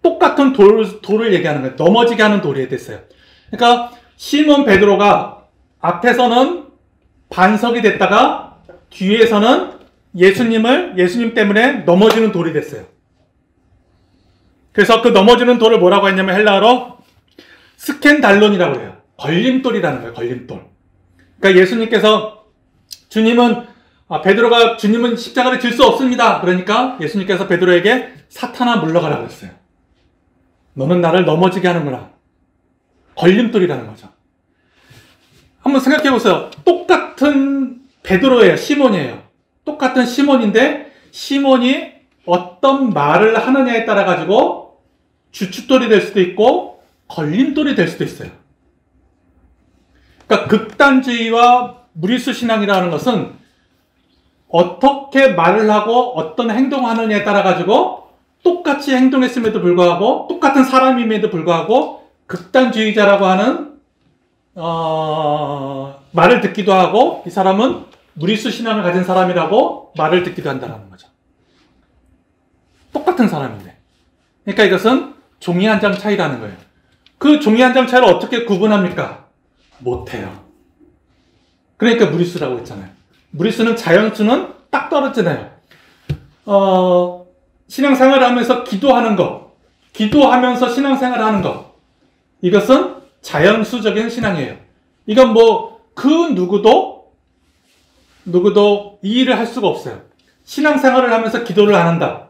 똑같은 돌을 얘기하는 거예요. 넘어지게 하는 돌이 됐어요. 그러니까 시몬 베드로가 앞에서는 반석이 됐다가 뒤에서는 예수님 때문에 넘어지는 돌이 됐어요. 그래서 그 넘어지는 돌을 뭐라고 했냐면 헬라어로 스캔달론이라고 해요. 걸림돌이라는 거예요. 걸림돌. 그러니까 예수님께서 베드로가 주님은 십자가를 질 수 없습니다. 그러니까 예수님께서 베드로에게 사탄아 물러가라고 했어요. 너는 나를 넘어지게 하는구나. 걸림돌이라는 거죠. 한번 생각해 보세요. 똑같은 베드로예요. 시몬이에요. 똑같은 시몬인데 시몬이 어떤 말을 하느냐에 따라 가지고 주춧돌이 될 수도 있고 걸림돌이 될 수도 있어요. 그러니까 극단주의와 무리수 신앙이라는 것은 어떻게 말을 하고 어떤 행동을 하느냐에 따라 가지고 똑같이 행동했음에도 불구하고 똑같은 사람임에도 불구하고 극단주의자라고 하는 말을 듣기도 하고 이 사람은 무리수 신앙을 가진 사람이라고 말을 듣기도 한다는 거죠. 똑같은 사람인데. 그러니까 이것은 종이 한 장 차이라는 거예요. 그 종이 한 장 차이를 어떻게 구분합니까? 못해요. 그러니까 무리수라고 했잖아요. 무리수는 자연수는 딱 떨어지나요. 신앙생활을 하면서 기도하는 것, 기도하면서 신앙생활을 하는 것, 이것은 자연수적인 신앙이에요. 이건 뭐 그 누구도 이 일을 할 수가 없어요. 신앙생활을 하면서 기도를 안 한다.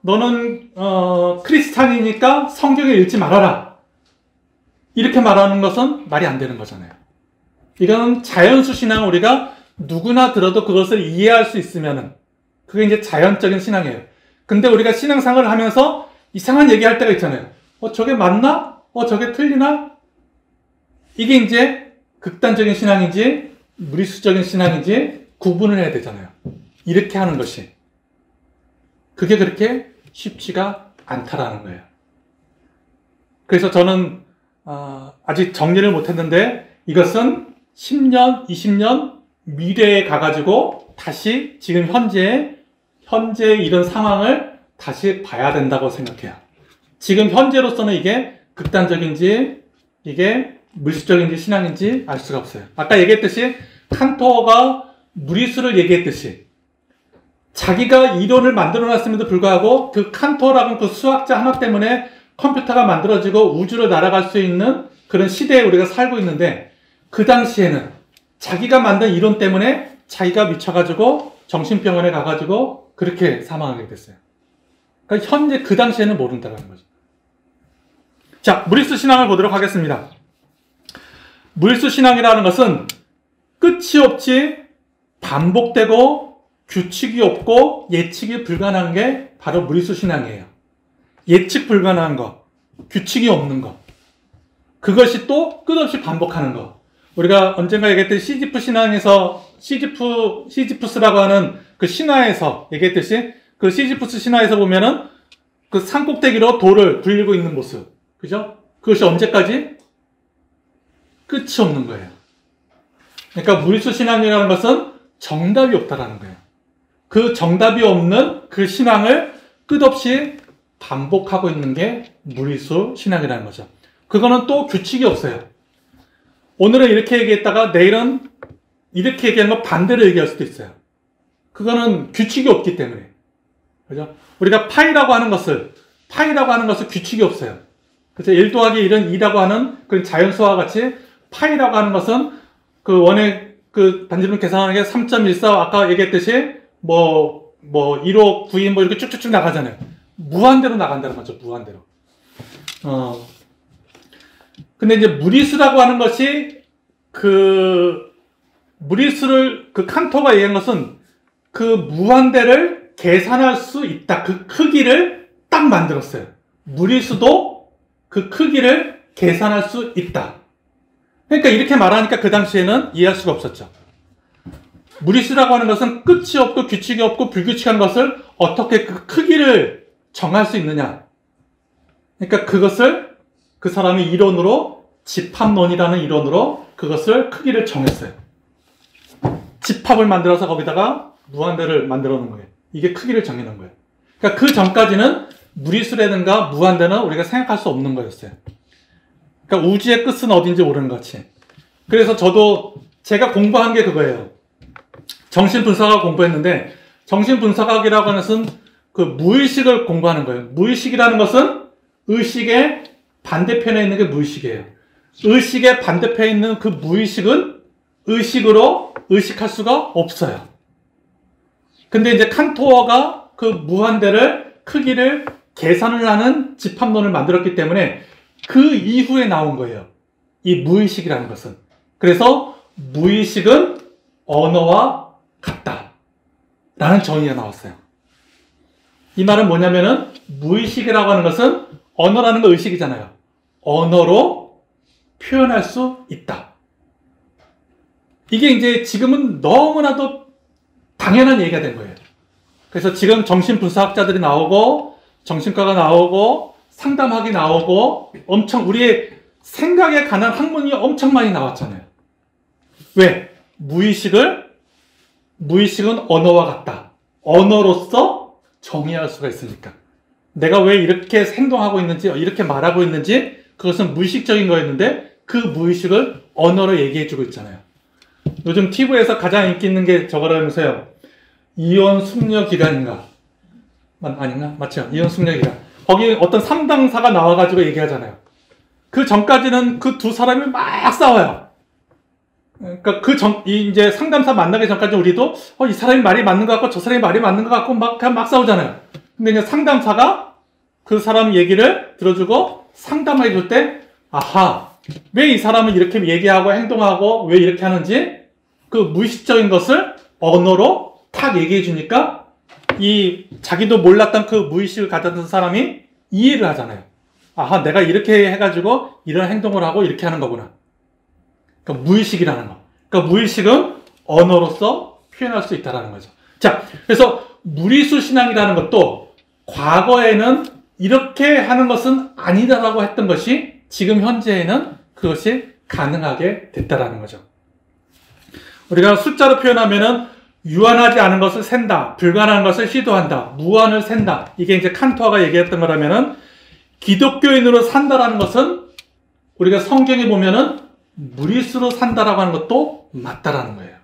너는 크리스찬이니까 성경을 읽지 말아라. 이렇게 말하는 것은 말이 안 되는 거잖아요. 이건 자연수 신앙을 우리가 누구나 들어도 그것을 이해할 수 있으면은 그게 이제 자연적인 신앙이에요. 근데 우리가 신앙생활을 하면서 이상한 얘기할 때가 있잖아요. 저게 맞나? 저게 틀리나? 이게 이제 극단적인 신앙인지 무리수적인 신앙인지 구분을 해야 되잖아요. 이렇게 하는 것이. 그게 그렇게 쉽지가 않다라는 거예요. 그래서 저는 아직 정리를 못했는데 이것은 10년, 20년 미래에 가가지고 다시 지금 현재 이런 상황을 다시 봐야 된다고 생각해요. 지금 현재로서는 이게 극단적인지 이게 물질적인지 신앙인지 알 수가 없어요. 아까 얘기했듯이 칸토어가 무리수를 얘기했듯이 자기가 이론을 만들어놨음에도 불구하고 그 칸토어라는 그 수학자 하나 때문에 컴퓨터가 만들어지고 우주를 날아갈 수 있는 그런 시대에 우리가 살고 있는데 그 당시에는 자기가 만든 이론 때문에 자기가 미쳐가지고 정신병원에 가가지고 그렇게 사망하게 됐어요. 그러니까 현재 그 당시에는 모른다는 거죠. 자, 무리수 신앙을 보도록 하겠습니다. 무리수 신앙이라는 것은 끝이 없이 반복되고 규칙이 없고 예측이 불가능한 게 바로 무리수 신앙이에요. 예측 불가능한 거, 규칙이 없는 거. 그것이 또 끝없이 반복하는 거. 우리가 언젠가 얘기했듯이 시지프스라고 하는 그 신화에서 얘기했듯이 그 시지프스 신화에서 보면은 그 산꼭대기로 돌을 굴리고 있는 모습. 그죠? 그것이 언제까지? 끝이 없는 거예요. 그러니까 무리수 신앙이라는 것은 정답이 없다라는 거예요. 그 정답이 없는 그 신앙을 끝없이 반복하고 있는 게 무리수 신앙이라는 거죠. 그거는 또 규칙이 없어요. 오늘은 이렇게 얘기했다가 내일은 이렇게 얘기한 거 반대로 얘기할 수도 있어요. 그거는 규칙이 없기 때문에. 그죠? 우리가 파이라고 하는 것을 규칙이 없어요. 그래서 1 더하기 1은 2라고 하는 그 자연수와 같이 파이라고 하는 것은 그 원의 그 단지름 계산하는 게 3.14 아까 얘기했듯이 뭐 1호 9인 뭐 이렇게 쭉쭉쭉 나가잖아요. 무한대로 나간다는 거죠. 무한대로. 근데 이제 무리수라고 하는 것이 무리수를 칸토가 얘기한 것은 그 무한대를 계산할 수 있다. 그 크기를 딱 만들었어요. 무리수도 그 크기를 계산할 수 있다. 그러니까 이렇게 말하니까 그 당시에는 이해할 수가 없었죠. 무리수라고 하는 것은 끝이 없고 규칙이 없고 불규칙한 것을 어떻게 그 크기를 정할 수 있느냐. 그러니까 그것을 그 사람이 이론으로 집합론이라는 이론으로 그것을 크기를 정했어요. 집합을 만들어서 거기다가 무한대를 만들어 놓은 거예요. 이게 크기를 정해놓은 거예요. 그러니까 그 전까지는 무리수라든가 무한대는 우리가 생각할 수 없는 거였어요. 그러니까 우주의 끝은 어딘지 모르는 거지. 그래서 저도 제가 공부한 게 그거예요. 정신분석학 공부했는데 정신분석학이라고 하는 것은 그 무의식을 공부하는 거예요. 무의식이라는 것은 의식의 반대편에 있는 게 무의식이에요. 의식의 반대편에 있는 그 무의식은 의식으로 의식할 수가 없어요. 근데 이제 칸토어가 그 무한대를 크기를 계산을 하는 집합론을 만들었기 때문에 그 이후에 나온 거예요. 이 무의식이라는 것은. 그래서 무의식은 언어와 같다 라는 정의가 나왔어요. 이 말은 뭐냐면은 무의식이라고 하는 것은 언어라는 거 의식이잖아요. 언어로 표현할 수 있다. 이게 이제 지금은 너무나도 당연한 얘기가 된 거예요. 그래서 지금 정신분석학자들이 나오고 정신과가 나오고 상담학이 나오고 엄청 우리의 생각에 관한 학문이 엄청 많이 나왔잖아요. 왜? 무의식은 언어와 같다. 언어로서 정의할 수가 있으니까. 내가 왜 이렇게 행동하고 있는지, 이렇게 말하고 있는지 그것은 무의식적인 거였는데 그 무의식을 언어로 얘기해주고 있잖아요. 요즘 TV에서 가장 인기 있는 게 저거라면서요. 이혼 숙녀 기간인가? 아닌가? 맞죠? 이혼 숙녀 기간. 거기 어떤 상담사가 나와가지고 얘기하잖아요. 그 전까지는 그 두 사람이 막 싸워요. 그러니까 이제 상담사 만나기 전까지 우리도 이 사람이 말이 맞는 것 같고 저 사람이 말이 맞는 것 같고 그냥 막 싸우잖아요. 근데 이제 상담사가 그 사람 얘기를 들어주고 상담을 해줄 때 아하, 왜 이 사람은 이렇게 얘기하고 행동하고 왜 이렇게 하는지 그 무의식적인 것을 언어로 탁 얘기해 주니까 이 자기도 몰랐던 그 무의식을 가졌던 사람이 이해를 하잖아요. 아하, 내가 이렇게 해가지고 이런 행동을 하고 이렇게 하는 거구나. 그러니까 무의식이라는 거. 그러니까 무의식은 언어로서 표현할 수 있다는 거죠. 자, 그래서 무리수 신앙이라는 것도 과거에는 이렇게 하는 것은 아니다라고 했던 것이 지금 현재에는 그것이 가능하게 됐다라는 거죠. 우리가 숫자로 표현하면은 유한하지 않은 것을 센다, 불가능한 것을 시도한다, 무한을 센다. 이게 이제 칸토아가 얘기했던 거라면은 기독교인으로 산다라는 것은 우리가 성경에 보면은 무리수로 산다라고 하는 것도 맞다라는 거예요.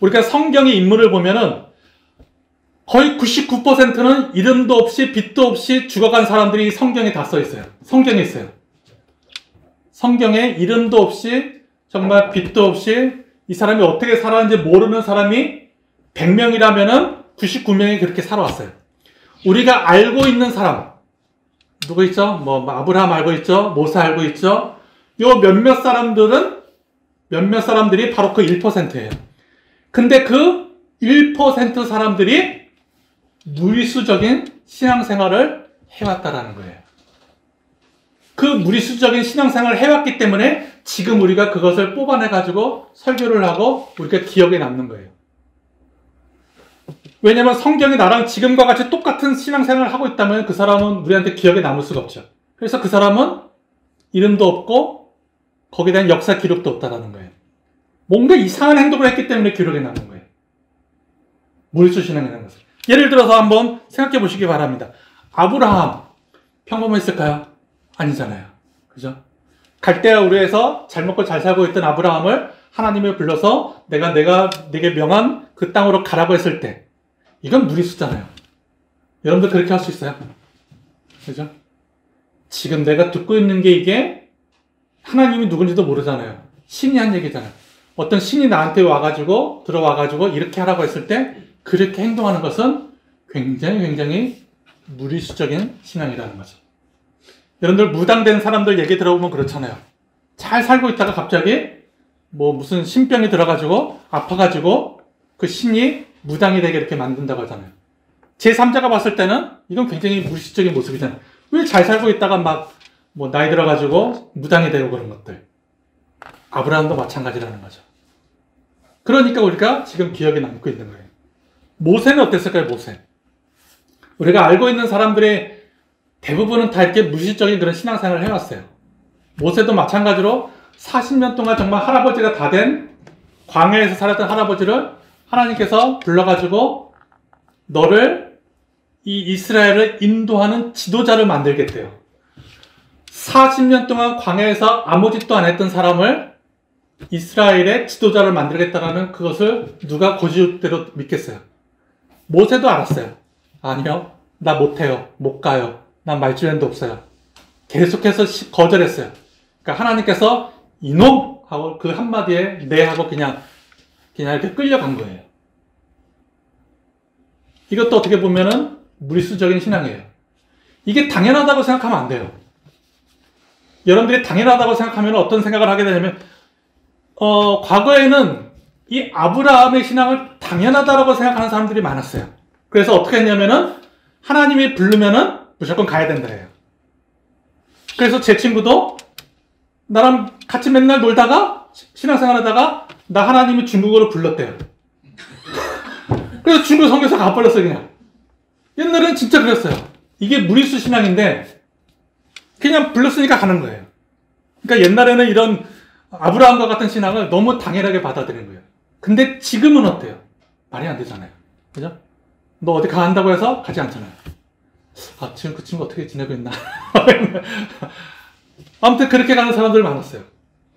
우리가 성경의 인물을 보면은 거의 99%는 이름도 없이 빛도 없이 죽어간 사람들이 성경에 다 써 있어요. 성경에 있어요. 성경에 이름도 없이 정말 빛도 없이 이 사람이 어떻게 살았는지 모르는 사람이 100명이라면은 99명이 그렇게 살아왔어요. 우리가 알고 있는 사람 누구 있죠? 뭐 아브라함 알고 있죠? 모세 알고 있죠? 요 몇몇 사람들이 바로 그 1%예요. 근데 그 1% 사람들이 무리수적인 신앙생활을 해왔다라는 거예요. 그 무리수적인 신앙생활을 해왔기 때문에 지금 우리가 그것을 뽑아내가지고 설교를 하고 우리가 기억에 남는 거예요. 왜냐면 성경이 나랑 지금과 같이 똑같은 신앙생활을 하고 있다면 그 사람은 우리한테 기억에 남을 수가 없죠. 그래서 그 사람은 이름도 없고 거기에 대한 역사 기록도 없다라는 거예요. 뭔가 이상한 행동을 했기 때문에 기록에 남는 거예요. 무리수 신앙이라는 것을. 예를 들어서 한번 생각해 보시기 바랍니다. 아브라함. 평범했을까요? 아니잖아요. 그죠? 갈대아 우르에서 잘 먹고 잘 살고 있던 아브라함을 하나님을 불러서 내가 네게 명한 그 땅으로 가라고 했을 때 이건 무리수잖아요. 여러분들 그렇게 할 수 있어요? 그죠? 지금 내가 듣고 있는 게 이게 하나님이 누군지도 모르잖아요. 신이 한 얘기잖아요. 어떤 신이 나한테 와가지고 들어와가지고 이렇게 하라고 했을 때 그렇게 행동하는 것은 굉장히 무리수적인 신앙이라는 거죠. 여러분들 무당된 사람들 얘기 들어보면 그렇잖아요. 잘 살고 있다가 갑자기 뭐 무슨 신병이 들어가지고 아파가지고 그 신이 무당이 되게 이렇게 만든다고 하잖아요. 제3자가 봤을 때는 이건 굉장히 무리수적인 모습이잖아요. 왜 잘 살고 있다가 막 뭐 나이 들어가지고 무당이 되고 그런 것들. 아브라함도 마찬가지라는 거죠. 그러니까 우리가 지금 기억에 남고 있는 거예요. 모세는 어땠을까요? 모세. 우리가 알고 있는 사람들의 대부분은 다 이렇게 무의식적인 그런 신앙생활을 해왔어요. 모세도 마찬가지로 40년 동안 정말 할아버지가 다 된 광야에서 살았던 할아버지를 하나님께서 불러가지고 너를 이 이스라엘을 인도하는 지도자를 만들겠대요. 40년 동안 광야에서 아무 짓도 안 했던 사람을 이스라엘의 지도자를 만들겠다라는 그것을 누가 고지대로 믿겠어요? 모세도 알았어요. 아니요. 나 못해요. 못 가요. 난 말주변도 없어요. 계속해서 거절했어요. 그러니까 하나님께서 이놈! 하고 그 한마디에 네 하고 그냥 이렇게 끌려간 거예요. 이것도 어떻게 보면은 무리수적인 신앙이에요. 이게 당연하다고 생각하면 안 돼요. 여러분들이 당연하다고 생각하면 어떤 생각을 하게 되냐면 과거에는 이 아브라함의 신앙을 당연하다라고 생각하는 사람들이 많았어요. 그래서 어떻게 했냐면은 하나님이 부르면은 무조건 가야 된다예요. 그래서 제 친구도 나랑 같이 맨날 놀다가 신앙생활 하다가 나 하나님이 중국어로 불렀대요. 그래서 중국 선교사 가버렸어요 그냥. 옛날에는 진짜 그랬어요. 이게 무리수 신앙인데 그냥 불렀으니까 가는 거예요. 그러니까 옛날에는 이런 아브라함과 같은 신앙을 너무 당연하게 받아들이는 거예요. 근데 지금은 어때요? 말이 안 되잖아요. 그죠? 너 어디 가한다고 해서 가지 않잖아요. 아, 지금 그 친구 어떻게 지내고 있나? 아무튼 그렇게 가는 사람들 많았어요.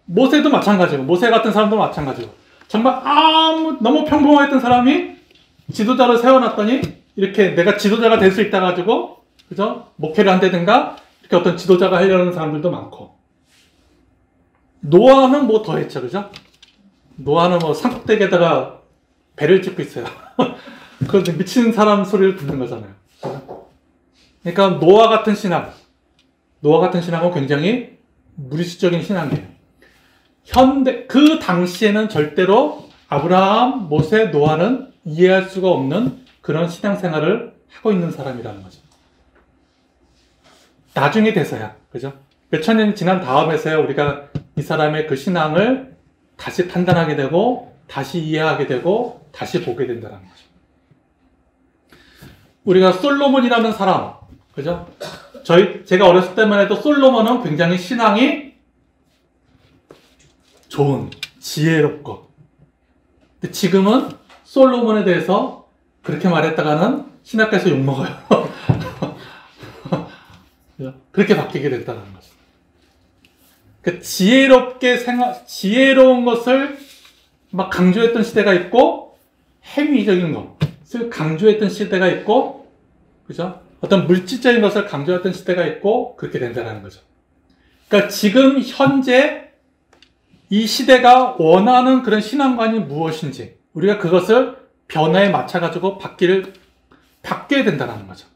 모세도 마찬가지고, 모세 같은 사람도 마찬가지고. 정말 너무 평범했던 사람이 지도자를 세워놨더니 이렇게 내가 지도자가 될 수 있다 가지고, 그죠? 목회를 한다든가 이렇게 어떤 지도자가 하려는 사람들도 많고. 노아는 뭐 더 했죠, 그죠? 노아는 뭐 산꼭대기에다가 배를 짓고 있어요. 그 미친 사람 소리를 듣는 거잖아요. 그러니까 노아 같은 신앙은 굉장히 무리수적인 신앙이에요. 그 당시에는 절대로 아브라함, 모세, 노아는 이해할 수가 없는 그런 신앙생활을 하고 있는 사람이라는 거죠. 나중에 돼서야, 그죠? 몇천 년이 지난 다음에서야 우리가 이 사람의 그 신앙을 다시 판단하게 되고, 다시 이해하게 되고, 다시 보게 된다는 거죠. 우리가 솔로몬이라는 사람, 그죠? 제가 어렸을 때만 해도 솔로몬은 굉장히 신앙이 좋은, 지혜롭고. 근데 지금은 솔로몬에 대해서 그렇게 말했다가는 신학교에서 욕먹어요. 그렇게 바뀌게 됐다는 거죠. 그러니까 지혜로운 것을 막 강조했던 시대가 있고, 행위적인 것을 강조했던 시대가 있고, 그죠? 어떤 물질적인 것을 강조했던 시대가 있고, 그렇게 된다는 거죠. 그러니까 지금 현재 이 시대가 원하는 그런 신앙관이 무엇인지, 우리가 그것을 변화에 맞춰가지고 바뀌어야 된다는 거죠.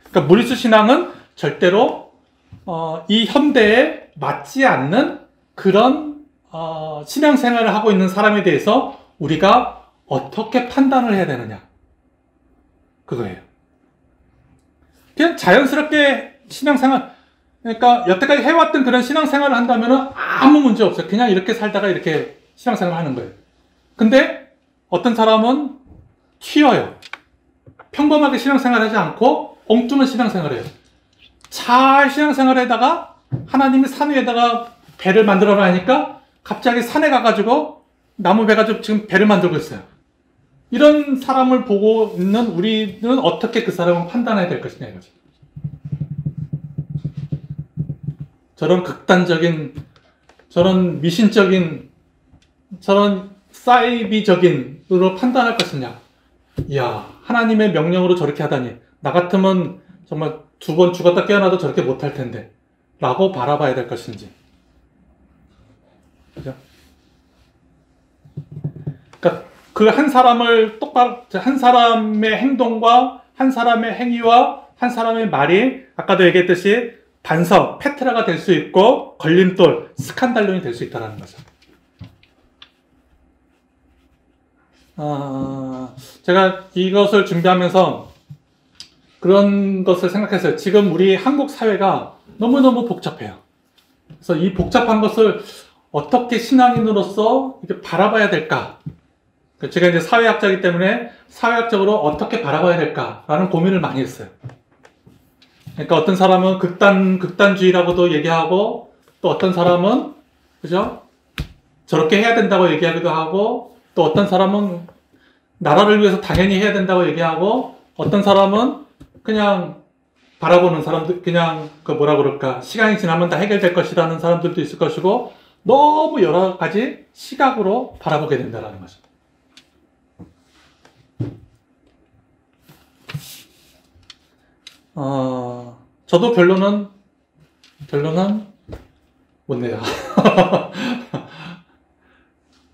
그러니까 무리수 신앙은 절대로 이 현대에 맞지 않는 그런 신앙생활을 하고 있는 사람에 대해서 우리가 어떻게 판단을 해야 되느냐, 그거예요. 그냥 자연스럽게 신앙생활, 그러니까 여태까지 해왔던 그런 신앙생활을 한다면 아무 문제 없어요. 그냥 이렇게 살다가 이렇게 신앙생활을 하는 거예요. 근데 어떤 사람은 튀어요. 평범하게 신앙생활을 하지 않고 엉뚱한 신앙생활을 해요. 잘 신앙생활을 하다가 하나님이 산 위에다가 배를 만들어라 하니까 갑자기 산에 가가지고 나무 배 가지고 지금 배를 만들고 있어요. 이런 사람을 보고 있는 우리는 어떻게 그 사람을 판단해야 될 것이냐 이거죠. 저런 극단적인, 저런 미신적인, 저런 사이비적인으로 판단할 것이냐? 이야, 하나님의 명령으로 저렇게 하다니. 나 같으면 정말 2번 죽었다 깨어나도 저렇게 못할 텐데. 라고 바라봐야 될 것인지. 그죠? 그러니까 그 한 사람을 똑바로, 한 사람의 행동과 한 사람의 행위와 한 사람의 말이 아까도 얘기했듯이 반석, 페트라가 될 수 있고 걸림돌, 스칸달론이 될 수 있다는 거죠. 제가 이것을 준비하면서 그런 것을 생각했어요. 지금 우리 한국 사회가 너무너무 복잡해요. 그래서 이 복잡한 것을 어떻게 신앙인으로서 이렇게 바라봐야 될까? 제가 이제 사회학자이기 때문에 사회학적으로 어떻게 바라봐야 될까라는 고민을 많이 했어요. 그러니까 어떤 사람은 극단주의라고도 얘기하고, 또 어떤 사람은, 그죠? 저렇게 해야 된다고 얘기하기도 하고, 또 어떤 사람은 나라를 위해서 당연히 해야 된다고 얘기하고, 어떤 사람은 그냥 바라보는 사람들, 그냥 그 뭐라 그럴까, 시간이 지나면 다 해결될 것이라는 사람들도 있을 것이고, 너무 여러 가지 시각으로 바라보게 된다는 거죠. 저도 결론은 못 내요.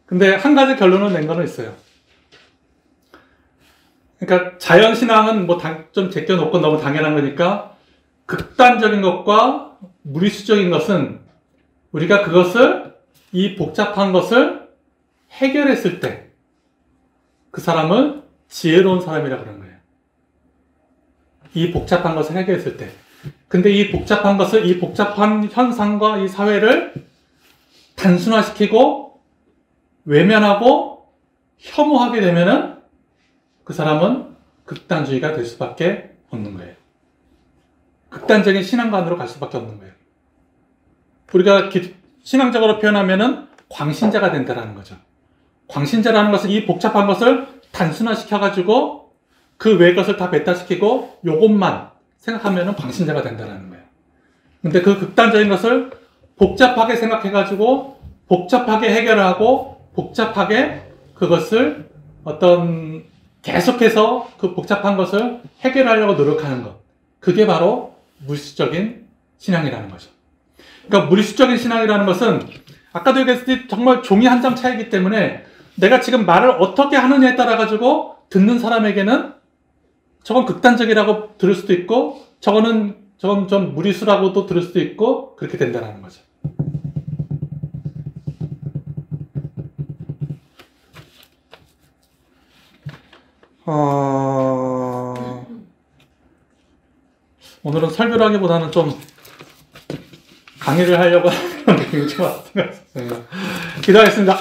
근데 한 가지 결론을 낸 거는 있어요. 그러니까 자연신앙은 뭐 좀 제껴놓고 너무 당연한 거니까 극단적인 것과 무리수적인 것은 우리가 그것을, 이 복잡한 것을 해결했을 때 그 사람을 지혜로운 사람이라고 그러는 거예요. 이 복잡한 것을 해결했을 때. 근데 이 복잡한 것을, 이 복잡한 현상과 이 사회를 단순화시키고 외면하고 혐오하게 되면은 그 사람은 극단주의가 될 수밖에 없는 거예요. 극단적인 신앙관으로 갈 수밖에 없는 거예요. 우리가 신앙적으로 표현하면은 광신자가 된다는 거죠. 광신자라는 것은 이 복잡한 것을 단순화시켜가지고 그 외의 것을 다 배타시키고 요것만 생각하면은 광신자가 된다는 거예요. 근데 그 극단적인 것을 복잡하게 생각해가지고 복잡하게 해결하고 복잡하게 그것을 어떤 계속해서 그 복잡한 것을 해결하려고 노력하는 것. 그게 바로 무리수적인 신앙이라는 거죠. 그러니까 무리수적인 신앙이라는 것은 아까도 얘기했듯이 정말 종이 한 장 차이기 때문에 내가 지금 말을 어떻게 하느냐에 따라 가지고 듣는 사람에게는 저건 극단적이라고 들을 수도 있고 저건 좀 무리수라고도 들을 수도 있고 그렇게 된다는 거죠. 오늘은 설교를 하기보다는 좀 강의를 하려고 하는 느낌이 좀 왔습니다. 기도하겠습니다.